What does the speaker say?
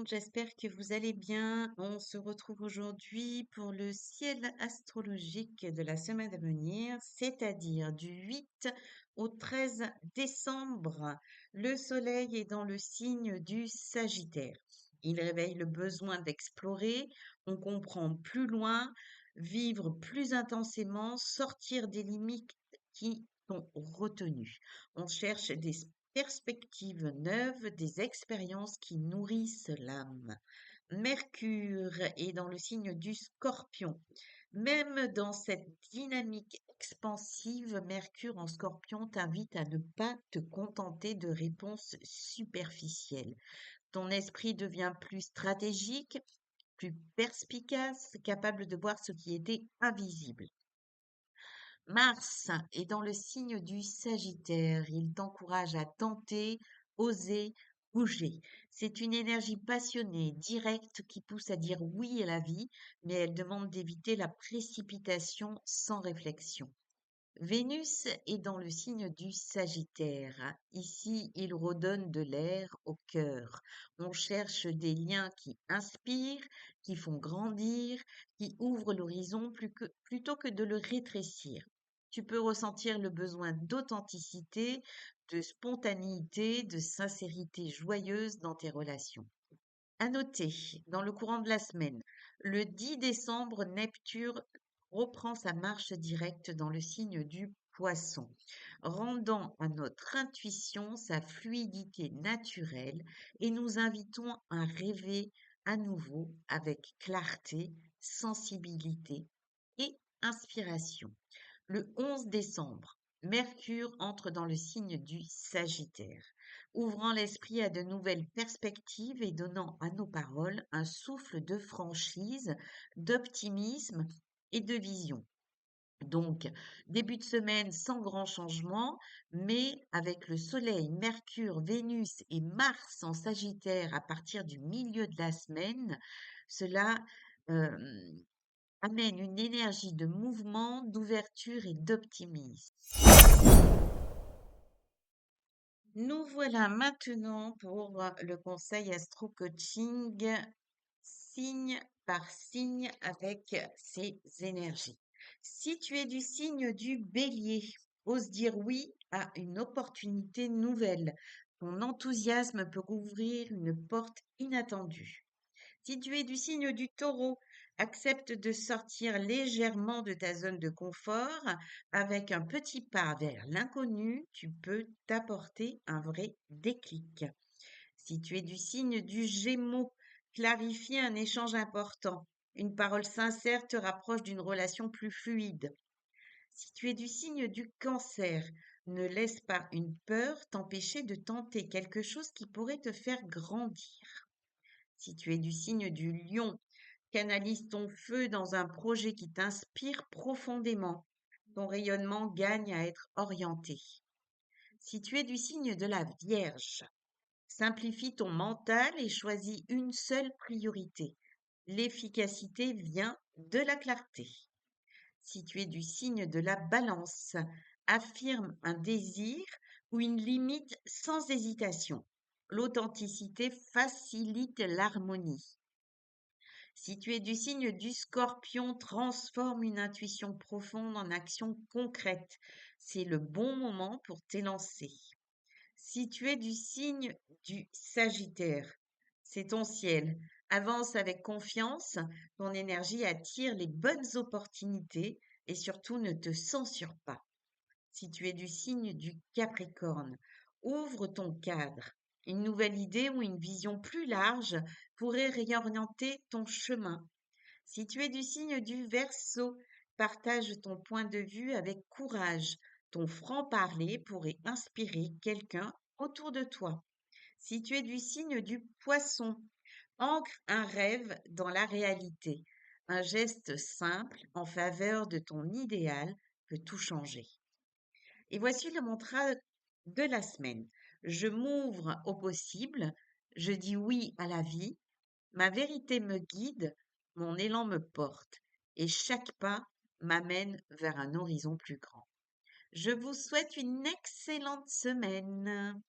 monde, j'espère que vous allez bien. On se retrouve aujourd'hui pour le ciel astrologique de la semaine à venir, c'est-à-dire du 8 au 13 décembre. Le soleil est dans le signe du Sagittaire. Il réveille le besoin d'explorer, on comprend plus loin, vivre plus intensément, sortir des limites qui sont retenues. On cherche des perspectives neuves, des expériences qui nourrissent l'âme. Mercure est dans le signe du Scorpion. Même dans cette dynamique expansive, Mercure en Scorpion t'invite à ne pas te contenter de réponses superficielles. Ton esprit devient plus stratégique, plus perspicace, capable de voir ce qui était invisible. Mars est dans le signe du Sagittaire. Il t'encourage à tenter, oser, bouger. C'est une énergie passionnée, directe, qui pousse à dire oui à la vie, mais elle demande d'éviter la précipitation sans réflexion. Vénus est dans le signe du Sagittaire. Ici, il redonne de l'air au cœur. On cherche des liens qui inspirent, qui font grandir, qui ouvrent l'horizon plutôt que de le rétrécir. Tu peux ressentir le besoin d'authenticité, de spontanéité, de sincérité joyeuse dans tes relations. À noter, dans le courant de la semaine, le 10 décembre, Neptune reprend sa marche directe dans le signe du Poisson, rendant à notre intuition sa fluidité naturelle et nous invitons à rêver à nouveau avec clarté, sensibilité et inspiration. Le 11 décembre, Mercure entre dans le signe du Sagittaire, ouvrant l'esprit à de nouvelles perspectives et donnant à nos paroles un souffle de franchise, d'optimisme et de vision. Donc, début de semaine sans grand changement, mais avec le Soleil, Mercure, Vénus et Mars en Sagittaire à partir du milieu de la semaine, cela euh, amène une énergie de mouvement, d'ouverture et d'optimisme. Nous voilà maintenant pour le conseil astro-coaching signe par signe avec ces énergies. Si tu es du signe du Bélier, ose dire oui à une opportunité nouvelle. Ton enthousiasme peut ouvrir une porte inattendue. Si tu es du signe du Taureau, accepte de sortir légèrement de ta zone de confort. Avec un petit pas vers l'inconnu, tu peux t'apporter un vrai déclic. Si tu es du signe du Gémeaux, clarifie un échange important. Une parole sincère te rapproche d'une relation plus fluide. Si tu es du signe du Cancer, ne laisse pas une peur t'empêcher de tenter quelque chose qui pourrait te faire grandir. Si tu es du signe du Lion, canalise ton feu dans un projet qui t'inspire profondément. Ton rayonnement gagne à être orienté. Si tu es du signe de la Vierge, simplifie ton mental et choisis une seule priorité. L'efficacité vient de la clarté. Si tu es du signe de la Balance, affirme un désir ou une limite sans hésitation. L'authenticité facilite l'harmonie. Si tu es du signe du Scorpion, transforme une intuition profonde en action concrète. C'est le bon moment pour t'élancer. Si tu es du signe du Sagittaire, c'est ton ciel. Avance avec confiance, ton énergie attire les bonnes opportunités et surtout ne te censure pas. Si tu es du signe du Capricorne, ouvre ton cadre. Une nouvelle idée ou une vision plus large pourrait réorienter ton chemin. Si tu es du signe du Verseau, partage ton point de vue avec courage. Ton franc-parler pourrait inspirer quelqu'un autour de toi. Si tu es du signe du Poisson, ancre un rêve dans la réalité. Un geste simple en faveur de ton idéal peut tout changer. Et voici le mantra de la semaine. Je m'ouvre au possible, je dis oui à la vie, ma vérité me guide, mon élan me porte, et chaque pas m'amène vers un horizon plus grand. Je vous souhaite une excellente semaine.